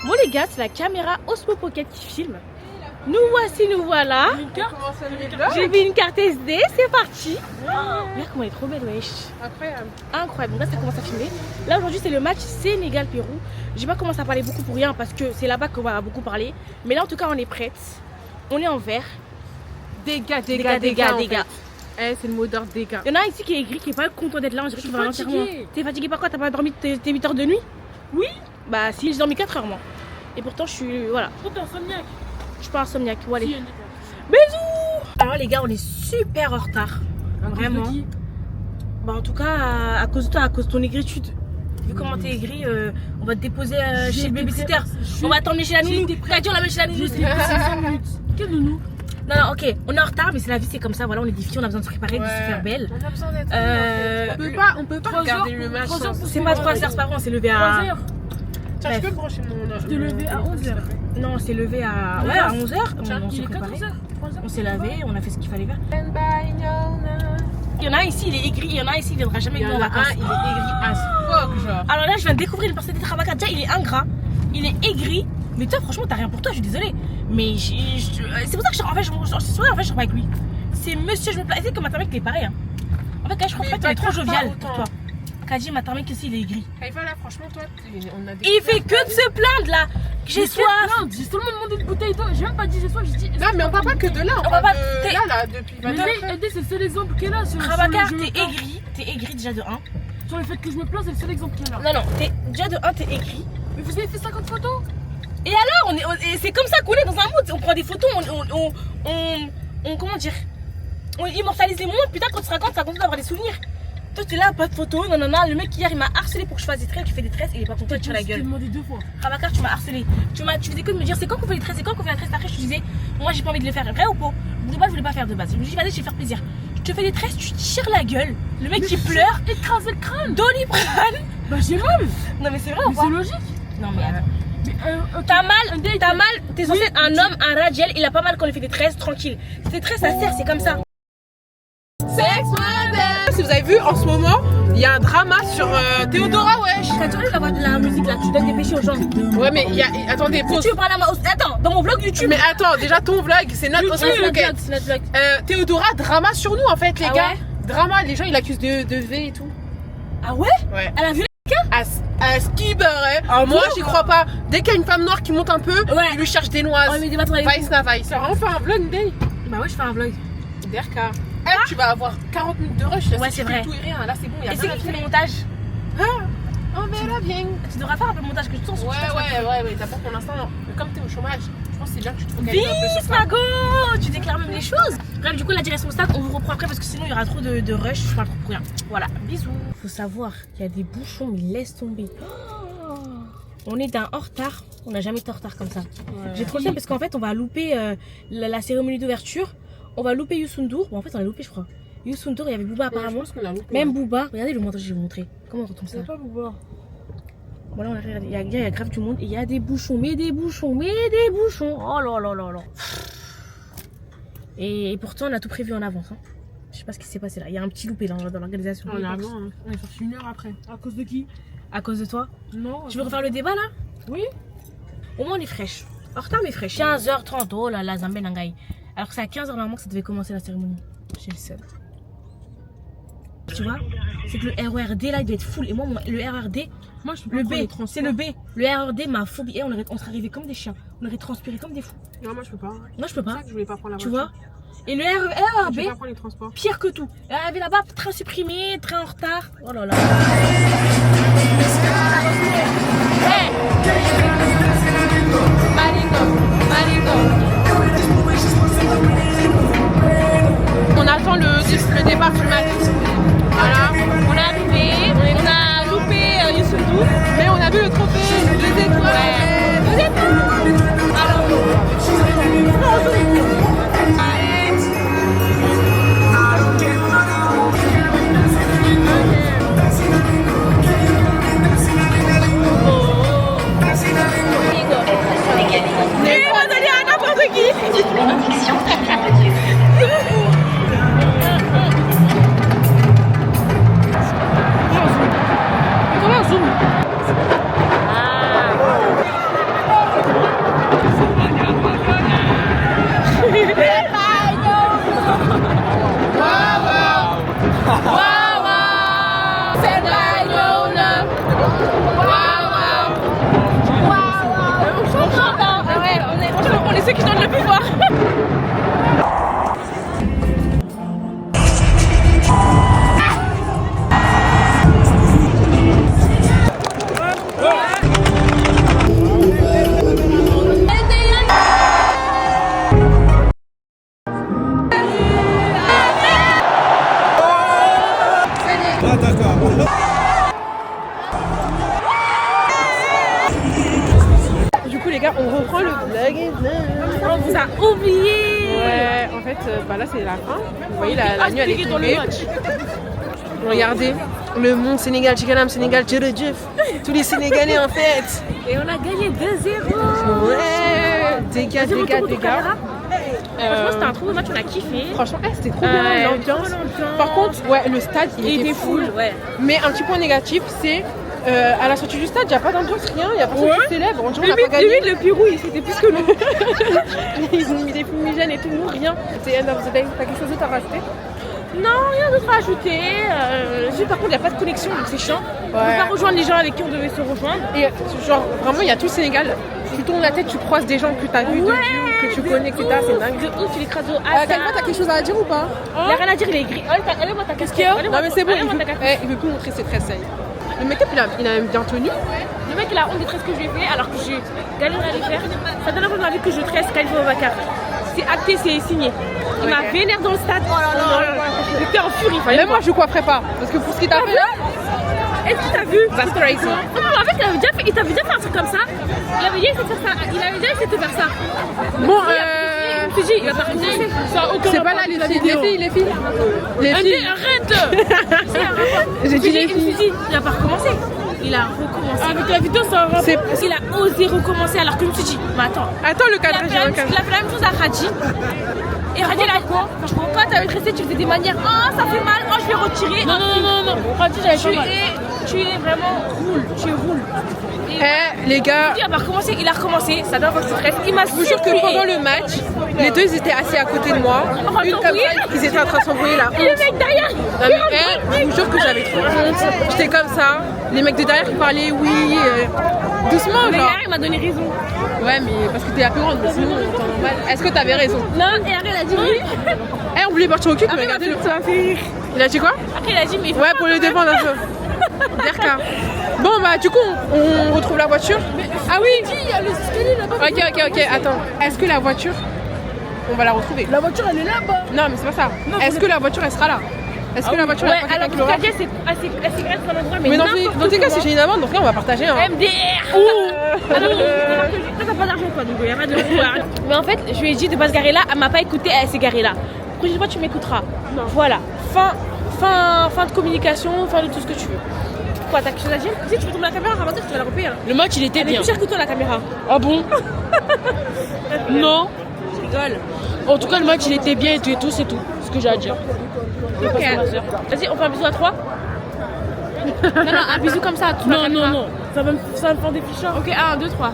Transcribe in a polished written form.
Bon les gars, c'est la caméra Osmo Pocket qui filme. Nous voici, nous voilà. J'ai vu une carte SD, c'est parti. Regarde comment elle est trop belle, wesh. Incroyable. Incroyable. Donc là, ça commence à filmer. Là, aujourd'hui, c'est le match Sénégal-Pérou. J'ai pas commencé à parler beaucoup pour rien parce que c'est là-bas qu'on va beaucoup parler. Mais là, en tout cas, on est prête. On est en vert. Dégâts. Eh, c'est le mot d'ordre dégâts. Il y en a ici qui est aigri, qui est pas content d'être là. On dirait qu'il va à l'enterrement. T'es fatigué par quoi? T'as pas dormi tes 8 heures de nuit? Oui. Bah, si, j'ai dormi 4 heures, moi. Et pourtant, je suis. Voilà. Toi, t'es insomniaque. Je suis pas insomniaque. Bon, allez. Si, Bisous. Alors, les gars, on est super en retard. Vraiment. Bah, en tout cas, à cause de toi, à cause de ton aigritude. Vu comment t'es aigri, on va te déposer chez le babysitter. On va t'emmener chez la nounou. T'as dit, on l'amène chez la nounou. C'est 5 minutes. Quelle nounou? Non, ok, on est en retard, mais c'est la vie, c'est comme ça. Voilà, on est des filles, on a besoin de se préparer, de se faire belle. On a besoin d'être. On peut pas 3 regarder heures, le match. 3 heures, C'est pas 3 heures, c'est pas vrai, on s'est levé 3 à. heures. Tiens, je peux brancher mon. Je t'ai levé à 11h. Non, on s'est levé à. Ouais, à 11h. On Il s'est est préparé. 14h. On s'est lavé, on a fait ce qu'il fallait faire. Il y en a un ici, il est aigri, il y en a un ici, il viendra jamais Il y avec en nous en a vacances. un, il est aigri as fuck, genre. Alors là, je viens de découvrir une personnalité de Rabaka. Déjà, il est ingrat, il est aigri. Mais toi, franchement, t'as rien pour toi, je suis désolée. Mais c'est pour ça que je suis avec lui. C'est monsieur, je me place. C'est que ma mec, il est pareil. Hein. En fait, je crois que tu es trop jovial pour toi. Kadji, ma mec, aussi, il est aigri. Kaifa, là, franchement, toi, on a des. Il fait que de se plaindre là. J'ai soif. J'ai seulement demandé une bouteille d'eau. J'ai même pas dit j'ai soif, j'ai dit. Non, mais on parle pas que de là. On va parle pas- de là, depuis Mais 20 heures. Aidé, c'est le seul exemple qu'elle a. Rabaka, t'es aigri déjà de 1. Sur le fait que je me place, c'est le seul exemple qu'elle a. Non, déjà de 1, t'es aigri. Mais vous avez fait 50 photos. Et alors, c'est comme ça qu'on est dans un mood. On prend des photos, comment dire, on immortalise les moments. Putain, quand tu te racontes, ça continue d'avoir des souvenirs. Toi, t'es là, pas de photos, non. Le mec hier, il m'a harcelé pour que je fasse des tresses. Tu fais des tresses, il est pas content, il tire la Je t'ai gueule. demandé 2 fois. Rabakar, tu m'as harcelé. Tu faisais que de me dire, c'est quand qu'on fait les tresses, c'est quand qu'on fait la tresse. Après, je te disais, moi, j'ai pas envie de le faire. Vrai ou pas? Je voulais pas faire de base. Je me dis, vas-y, je vais faire plaisir. Je te fais des tresses, tu tires la gueule. Le mec qui pleure, Écraser le crâne. Doliprane. Bah, j'ai mal. Non, mais c'est vrai ou Mais pas? c'est logique. Non, mais attends. Mais T'as mal, t'es censé être un homme, un radiel, il a pas mal quand il fait des tresses, tranquille. Ces tresses, ça sert, c'est comme ça. Si vous avez vu, en ce moment, il y a un drama sur Théodora, wesh. T'as entendu la musique là, tu donnes des péchés aux gens. Ouais, mais il y a. Attendez, pause. Tu veux parler à ma. Attends, dans mon vlog YouTube. Mais attends, déjà ton vlog, c'est notre c'est notre vlog. vlog, c'est notre vlog. Théodora, drama sur nous en fait, les Ah gars. ouais Drama, les gens ils l'accusent de V et tout. Ah ouais? Ouais. Elle a vu À ce qui paraît. Ah Moi, bon j'y crois pas. Dès qu'il y a une femme noire qui monte un peu, Ouais. il lui cherche des noises. Oh, mais des bâtons avec Vice na vice. On fait un vlog, Day. Bah ouais, je fais un vlog. DRK. Tu vas avoir 40 minutes de rush. Là, Ouais, si c'est tu fais vrai. Tout et rien. Là, c'est bon, il y a Et c'est rien à qui fait le faire. montage? Oh, mais là, bien. Tu devras faire un peu le montage que tu sens. Ouais. D'abord, pour l'instant, non. Mais comme t'es au chômage, je pense que c'est bien que tu te focalises un peu Bis, sur ça. Mago! Tu déclares même les choses. Bref, du coup, la direction stade, on vous reprend après parce que sinon il y aura trop de rush. Je parle trop pour rien. Voilà, bisous. Faut savoir qu'il y a des bouchons, mais laisse tomber. Oh, on est d'un en retard. On n'a jamais été en retard comme ça. J'ai trop le seum parce qu'en fait, on va louper la cérémonie d'ouverture. On va louper Youssou N'Dour. Bon, en fait, on a loupé, je crois. Youssou N'Dour, il y avait Booba apparemment. Je pense qu'on a loupé. Même Booba. Regardez le montage, je vais vous montrer. Comment on retombe ça? c'est pas Bouba. Voilà, il y a grave du monde et il y a des bouchons, mais des bouchons. Oh là là là là. Et pourtant, on a tout prévu en avance. Hein. Je sais pas ce qui s'est passé là. Il y a un petit loupé dans l'organisation. On est avant, hein. On est sorti 1 heure après. À cause de qui? À cause de toi. Non. Tu veux refaire le débat là? Oui. Au moins, on est fraîche. En retard, mais fraîche. 15h30. Oh là là, Zambé Nangaï. Alors que c'est à 15h normalement que ça devait commencer la cérémonie. J'ai le seum. Tu vois? C'est que le RERD là, il doit être full. Et moi, le RERD. Moi, je peux pas Le prendre les B, transports. c'est le B. Le RERD m'a phobie. Et on serait arrivé comme des chiens. On aurait transpiré comme des fous. Non, moi, je peux pas. Moi, je peux C'est pas. ça que je voulais pas prendre la Tu voiture. vois? Et le Je vais RERB, pas prendre les transports. pire que tout. Arrivé là-bas, train supprimé, train en retard. Oh là là. Hey! On attend le départ du match. Voilà. On est arrivé, on a loupé Youssou N'Dour. Mais on a vu le trophée, les étoiles. Vous êtes gars, on reprend le vlog. On vous a oublié. Ouais, en fait, bah là c'est la fin. Vous voyez, la nuit elle est tombée. Regardez, le monde Sénégal, Chikalam, Sénégal, Djeredjef. Tous les Sénégalais en fait. Et on a gagné 2-0. Ouais, dégâts. Franchement, c'était un trop beau match, on a kiffé. Franchement, c'était trop bien l'ambiance. Par contre, ouais, le stade il était full. Ouais. Mais un petit point négatif, c'est à la sortie du stade, il n'y a pas d'ambiance, rien, il n'y a personne qui célèbre. On dirait qu'on n'a pas gagné. Le Pérou, c'était plus que nous. Ils ont mis des fumigènes et tout, nous, rien. C'est end of the day. T'as quelque chose d'autre à rajouter? Non, rien d'autre à ajouter. Juste par contre, il n'y a pas de connexion, donc c'est chiant. On Ouais. peut pas rejoindre les gens avec qui on devait se rejoindre. Et genre, vraiment, il y a tout le Sénégal. Tu tournes la tête, tu croises des gens que tu as vus de vue, que tu connais, etc. C'est dingue. De ouf, tu les crases au Kalma, t'as quelque chose à dire ou pas? Il n'y a rien à dire, il est gris. Allez-moi ta casquette. Non, mais c'est bon, il veut plus montrer ses tresses. Le make-up, il a bien tenu. Le mec, il a honte des tresses que j'ai fait alors que j'ai galéré à les faire. Ça donne un peu de ma vie que je tresse Khalifa Ababacar. C'est acté, c'est signé. Il m'a vénère dans le stade. Oh là là. J'étais en furie. Même moi, je coifferais pas. Parce que pour ce qu'il t'a fait là. Est-ce que t'as vu? That's crazy. Non, en fait, il t'avait déjà fait un truc comme ça. Il avait déjà essayé de faire ça. Bon, Je me suis dit, il va pas recommencer. c'est pas là les filles. Les filles. Arrête. J'ai dit les Je me suis filles. dit, il va pas recommencer. Il a recommencé. Avec la vidéo, ça va. Il a osé recommencer alors que je me suis dit, mais attends, Le il a fait la même chose à Khadi. Et Khadi, il a quoi? Franchement, quand t'avais tressé, tu faisais des manières. Oh, ça fait mal, oh, je vais retirer. Non. Khadi, j'avais pas mal. Tu es vraiment roule. Tu roules. Les gars. Il a recommencé, il a recommencé. Ça donne votre stress. Il m'a Je vous jure que pendant le match, les deux ils étaient assis à côté de moi. Une comme ça, ils étaient en train de s'embrouiller là. Et le mec derrière. Non mais je vous jure que j'avais trop honte. J'étais comme ça. Les mecs de derrière qui parlaient oui, doucement Le genre. gars, il m'a donné raison. Ouais mais parce que t'es la plus grande, mais sinon en temps normal. Est-ce que t'avais raison? Non, et après, il a dit oui. On voulait partir au cul, mais regardez le. Ça m'a fait rire. Il a dit quoi? Après, il a dit, mais. Ouais, pour le défendre un peu. Derka. Bon bah du coup on retrouve la voiture. Ah oui. Il y a le escalier là-bas. Ok, attends. Est-ce que la voiture, on va la retrouver? La voiture, elle est là-bas. Non mais c'est pas ça. Est-ce que la voiture elle sera là? Est-ce que la voiture Ouais, elle sera alors avec Laura? Kadia, c'est assez grave comme endroit, mais Mais dans n'importe tes cas comment. si j'ai une amende, donc là on va partager hein. MDR. Toi, t'as pas d'argent quoi, donc il y a pas de pouvoir. Mais en fait, je lui ai dit de pas se garer là, elle m'a pas écouté, elle s'est garée là. Prochaine fois, tu m'écouteras. Voilà. Fin de communication, fin de tout ce que tu veux. Quoi, t'as quelque chose à dire? Si tu veux tomber la caméra, Ramadan, tu vas la repayer. Hein. Le match, il était Elle est bien. plus chère que toi la caméra. Ah bon? Non. Je rigole. En tout cas, le match, il était bien et tout, c'est tout. Ce que j'ai à dire. Ok. Vas-y, on fait un bisou à 3. Non, un bisou comme ça. Non. Ça va me faire des fichants. Ok, 1, 2, 3.